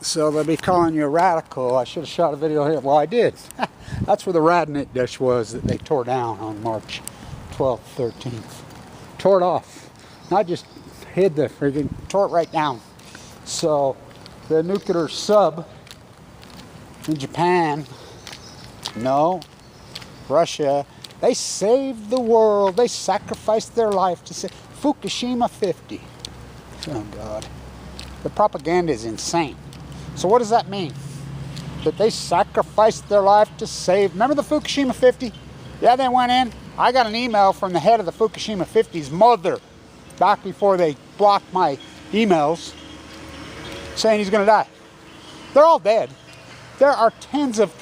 So they'll be calling you a radical. I should have shot a video here. Well, I did. That's where the Radnit dish was that they tore down on March 12th, 13th. Tore it off. Not just hid the friggin', tore it right down. So the nuclear sub in Japan, no, Russia, they saved the world. They sacrificed their life to save Fukushima 50. Oh God. The propaganda is insane. So what does that mean? That they sacrificed their life to save. Remember the Fukushima 50? Yeah, they went in. I got an email from the head of the Fukushima 50's mother back before they blocked my emails saying he's going to die. They're all dead. There are hundreds of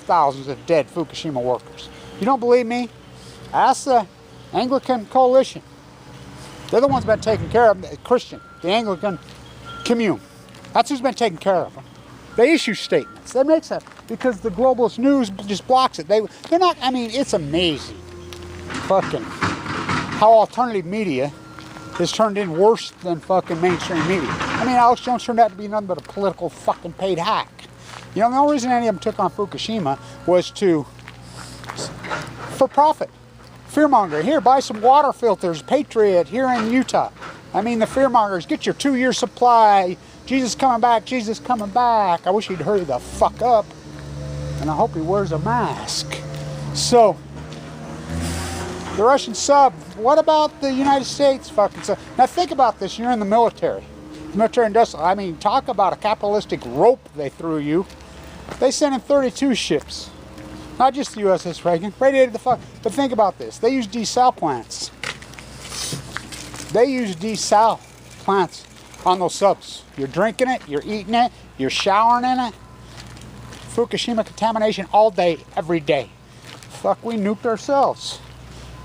thousands of dead Fukushima workers. You don't believe me? Ask the Anglican Coalition. They're the ones been taking care of them, Christian, the Anglican Commune. That's who's been taking care of them. They issue statements. That makes sense because the globalist news just blocks it. They're not. I mean, it's amazing, fucking, how alternative media is turned in worse than fucking mainstream media. I mean, Alex Jones turned out to be nothing but a political fucking paid hack. You know, the only reason any of them took on Fukushima was for profit. Fearmongering. Here, buy some water filters, Patriot, here in Utah. I mean, the fearmongers, get your 2-year supply. Jesus coming back, Jesus coming back. I wish he'd hurry the fuck up. And I hope he wears a mask. So, the Russian sub, what about the United States fucking sub? Now think about this, you're in the military. Military industrial, I mean, talk about a capitalistic rope they threw you. They sent in 32 ships. Not just the u.s.s. Reagan, radiated the fuck. But think about this, they use desal plants. They use desal plants on those subs. You're drinking it, you're eating it, you're showering in it. Fukushima contamination all day, every day. Fuck, we nuked ourselves.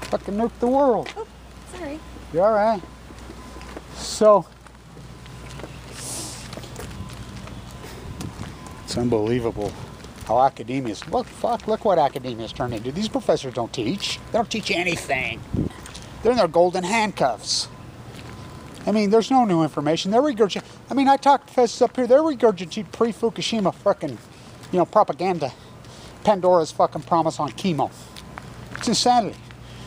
Fucking nuked the world. Oh, sorry. You alright? So, it's unbelievable how academia's, look what academia's turned into. These professors don't teach. They don't teach anything. They're in their golden handcuffs. I mean, there's no new information. They're regurgitating. I mean, I talked to professors up here. They're regurgitating pre-Fukushima fucking, propaganda. Pandora's fucking promise on chemo. It's insanity.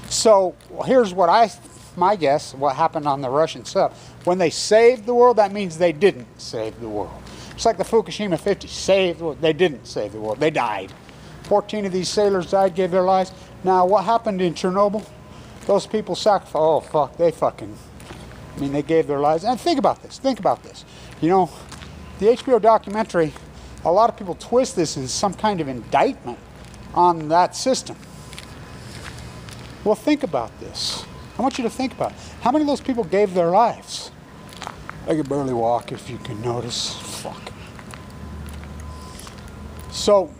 So here's my guess, what happened on the Russian sub. When they saved the world, that means they didn't save the world. It's like the Fukushima 50, saved the world. They didn't save the world. They died. 14 of these sailors died, gave their lives. Now, what happened in Chernobyl? Those people sacrificed. Oh, fuck, they gave their lives. And think about this. You know, the HBO documentary, a lot of people twist this as some kind of indictment on that system. Well, think about this. I want you to think about it. How many of those people gave their lives? I could barely walk, if you can notice. Fuck. So,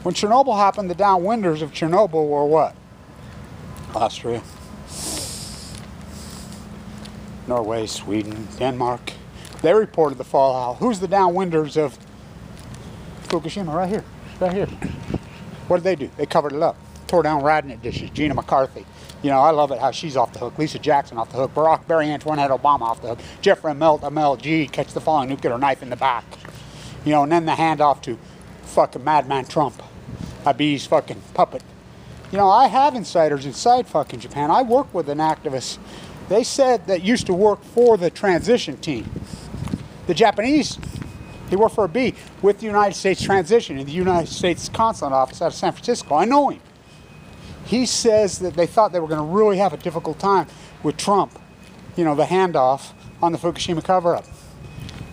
when Chernobyl happened, the downwinders of Chernobyl were what? Austria, Norway, Sweden, Denmark. They reported the fallout. Who's the downwinders of Fukushima? Right here. Right here. What did they do? They covered it up. Tore down Radnit dishes. Gina McCarthy. You know, I love it how she's off the hook. Lisa Jackson off the hook. Barry Antoinette Obama off the hook. Jeffrey MLG, catch the falling nuclear knife in the back. You know, and then the handoff to fucking Madman Trump. Abi's fucking puppet. You know, I have insiders inside fucking Japan. I work with an activist. They said that used to work for the transition team. The Japanese, he worked for a B with the United States transition in the United States consulate office out of San Francisco. I know him. He says that they thought they were going to really have a difficult time with Trump, you know, the handoff on the Fukushima cover-up.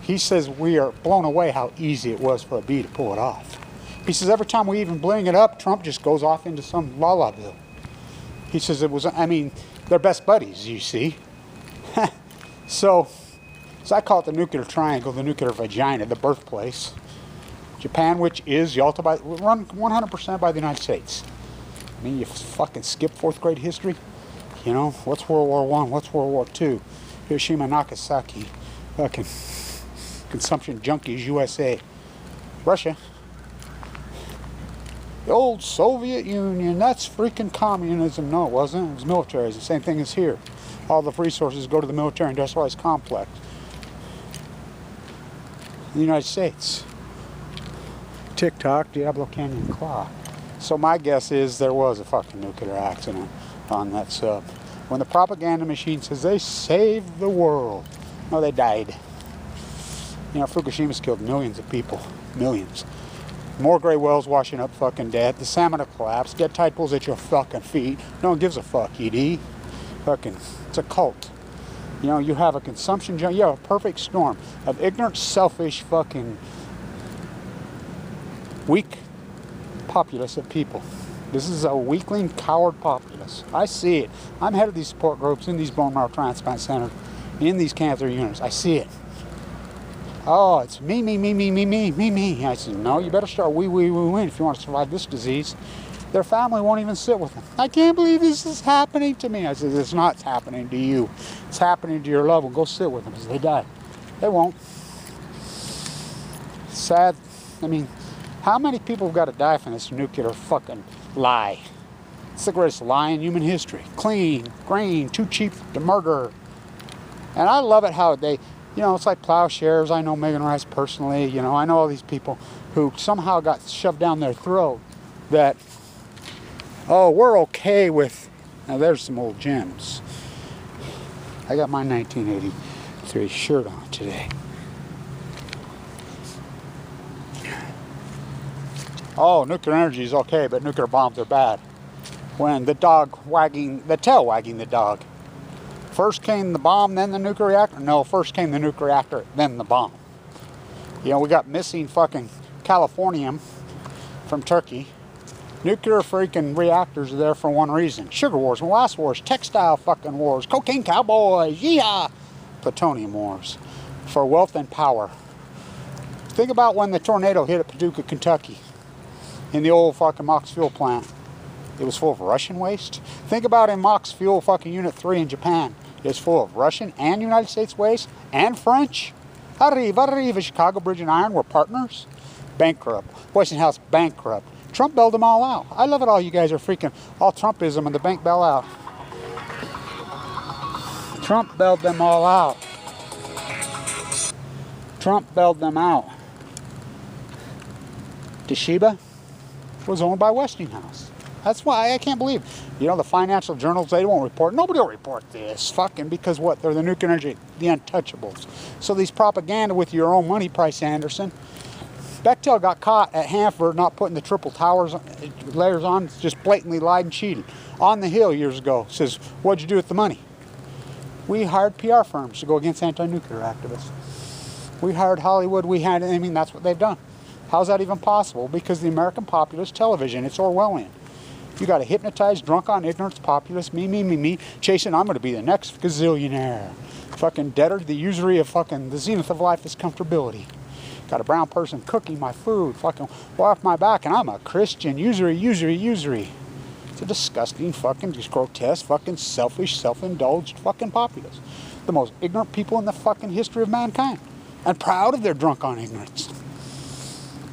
He says we are blown away how easy it was for a B to pull it off. He says every time we even bring it up, Trump just goes off into some la-la bill. He says it was, I mean, they're best buddies, you see. So I call it the nuclear triangle, the nuclear vagina, the birthplace. Japan, which is run 100% by the United States. I mean, you fucking skip 4th grade history. You know, what's World War I? What's World War II? Hiroshima, Nagasaki. Fucking consumption junkies, USA. Russia. The old Soviet Union, that's freaking communism. No, it wasn't. It was military. It's the same thing as here. All the resources go to the military industrialized complex. in the United States. TikTok, Diablo Canyon Claw. So my guess is there was a fucking nuclear accident on that sub. When the propaganda machine says they saved the world, no, they died. You know, Fukushima's killed millions of people. Millions. More gray whales washing up fucking dead. The salmon have collapsed. Dead tide pools at your fucking feet. No one gives a fuck, ED. Fucking, it's a cult. You know, you have a consumption, you have a perfect storm of ignorant, selfish, fucking weak populace of people. This is a weakling, coward populace. I see it. I'm head of these support groups in these bone marrow transplant centers, in these cancer units. I see it. Oh, it's me. I said, no, you better start we if you want to survive this disease. Their family won't even sit with them. I can't believe this is happening to me. I said, it's not happening to you. It's happening to your loved one. Go sit with them because they die. They won't. Sad. I mean, how many people have got to die from this nuclear fucking lie? It's the greatest lie in human history. Clean, green, too cheap to murder. And I love it how they, you know, it's like plowshares. I know Megan Rice personally. You know, I know all these people who somehow got shoved down their throat that, oh, we're okay with, now there's some old gems. I got my 1983 shirt on today. Oh, nuclear energy is okay, but nuclear bombs are bad. When the tail wagging the dog. First came the bomb, then the nuclear reactor? No, first came the nuclear reactor, then the bomb. You know, we got missing fucking californium from Turkey. Nuclear freaking reactors are there for one reason. Sugar wars, molasses wars, textile fucking wars, cocaine cowboys, yeehaw! Plutonium wars. For wealth and power. Think about when the tornado hit at Paducah, Kentucky. In the old fucking Mox Fuel plant. It was full of Russian waste. Think about in Mox Fuel fucking Unit 3 in Japan. It was full of Russian and United States waste and French. Arriva, Chicago Bridge and Iron were partners. Bankrupt. Westinghouse bankrupt. Trump bailed them all out. I love it all you guys are freaking all Trumpism and the bank bailout. Trump bailed them all out. Trump bailed them out. Toshiba was owned by Westinghouse. That's why I can't believe, you know, the financial journals, they won't report. Nobody will report this fucking because what? They're the nuclear energy, the untouchables. So these propaganda with your own money, Price Anderson. Bechtel got caught at Hanford not putting the triple towers layers on, just blatantly lied and cheated. On the Hill years ago says, what'd you do with the money? We hired PR firms to go against anti-nuclear activists. We hired Hollywood, I mean, that's what they've done. How's that even possible? Because the American populace television, it's Orwellian. You got a hypnotized, drunk on ignorance populace, me, chasing, I'm going to be the next gazillionaire. Fucking debtor, the usury of fucking, the zenith of life is comfortability. Got a brown person cooking my food, fucking off my back, and I'm a Christian. Usury. It's a disgusting, fucking, just grotesque, fucking selfish, self-indulged fucking populace. The most ignorant people in the fucking history of mankind. And proud of their drunk on ignorance.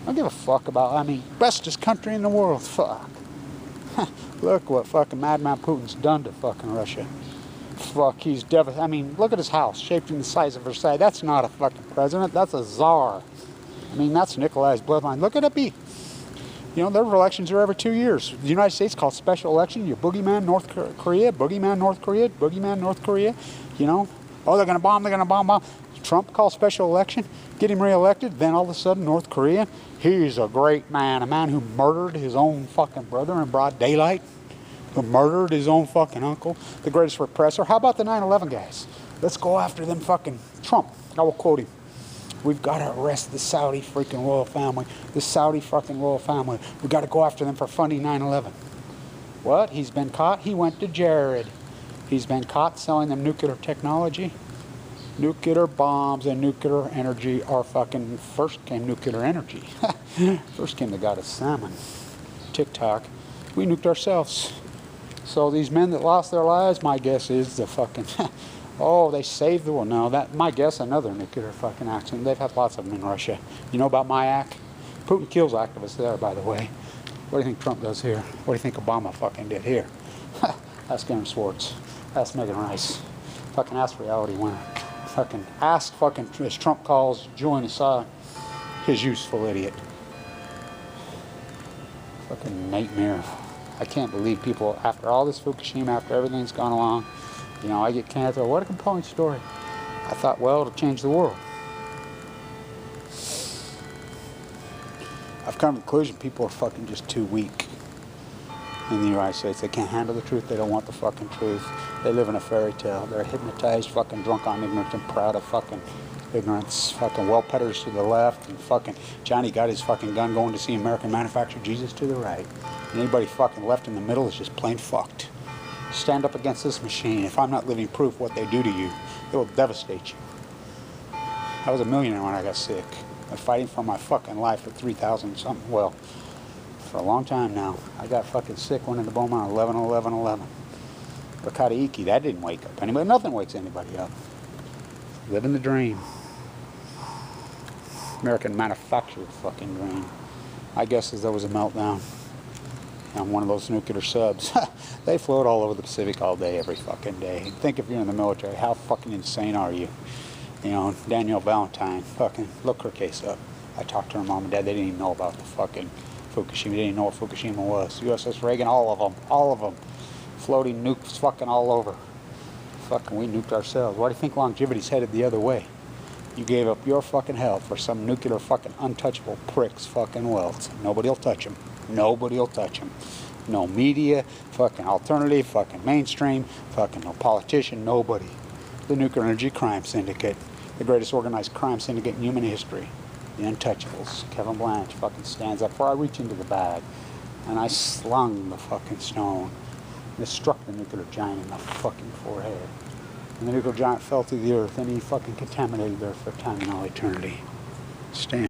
I don't give a fuck about, I mean, bestest country in the world, fuck. Look what fucking Madman Putin's done to fucking Russia. Fuck, he's devastated. I mean, look at his house, shaped in the size of Versailles. That's not a fucking president, that's a czar. I mean, that's Nikolai's bloodline. Look at it be. You know, their elections are every 2 years. The United States calls special election. You boogeyman North Korea, boogeyman North Korea, boogeyman North Korea. You know, oh, they're going to bomb. Trump calls special election, get him reelected, then all of a sudden North Korea, he's a great man, a man who murdered his own fucking brother in broad daylight, who murdered his own fucking uncle, the greatest repressor. How about the 9/11 guys? Let's go after them fucking Trump. I will quote him. We've got to arrest the Saudi freaking royal family, the Saudi fucking royal family. We've got to go after them for funding 9/11. What? He's been caught? He went to Jared. He's been caught selling them nuclear technology. Nuclear bombs and nuclear energy are fucking, first came nuclear energy. First came the goddess salmon. TikTok. We nuked ourselves. So these men that lost their lives, my guess is the fucking, oh, they saved the world. No, that, my guess, another nuclear fucking accident. They've had lots of them in Russia. You know about MIAC? Putin kills activists there, by the way. What do you think Trump does here? What do you think Obama fucking did here? Ask Aaron Swartz. Ask Megan Rice. Fucking ask Reality Winner. Fucking ask fucking, as Trump calls, join Assad. His useful idiot. Fucking nightmare. I can't believe people, after all this Fukushima, after everything's gone along, you know, I get cancer. What a compelling story. I thought, well, it'll change the world. I've come to the conclusion people are fucking just too weak in the United States. They can't handle the truth. They don't want the fucking truth. They live in a fairy tale. They're hypnotized, fucking drunk on ignorance and proud of fucking ignorance. Fucking well-petters to the left, and fucking Johnny got his fucking gun going to see American manufactured Jesus to the right. And anybody fucking left in the middle is just plain fucked. Stand up against this machine. If I'm not living proof what they do to you, it will devastate you. I was a millionaire when I got sick. I'm fighting for my fucking life for 3,000 something. Well, for a long time now. I got fucking sick, went into Beaumont 11/11/11. Wakataiki, that didn't wake up anybody. Nothing wakes anybody up. Living the dream. American manufactured fucking dream. I guess as there was a meltdown on one of those nuclear subs. They float all over the Pacific all day, every fucking day. Think if you're in the military, how fucking insane are you? You know, Danielle Valentine, fucking look her case up. I talked to her mom and dad. They didn't even know about the fucking Fukushima. They didn't even know what Fukushima was. U.s.s. Reagan, all of them. Floating nukes fucking all over. Fucking we nuked ourselves. Why do you think longevity's headed the other way? You gave up your fucking health for some nuclear fucking untouchable prick's fucking wealth. Nobody'll touch them. Nobody'll touch them. No media, fucking alternative, fucking mainstream, fucking no politician, nobody. The Nuclear Energy Crime Syndicate, the greatest organized crime syndicate in human history. The Untouchables. Kevin Blanche fucking stands up before I reach into the bag, and I slung the fucking stone. And it struck the nuclear giant in the fucking forehead. And the nuclear giant fell to the earth, and he fucking contaminated the earth for time and all eternity. Stand.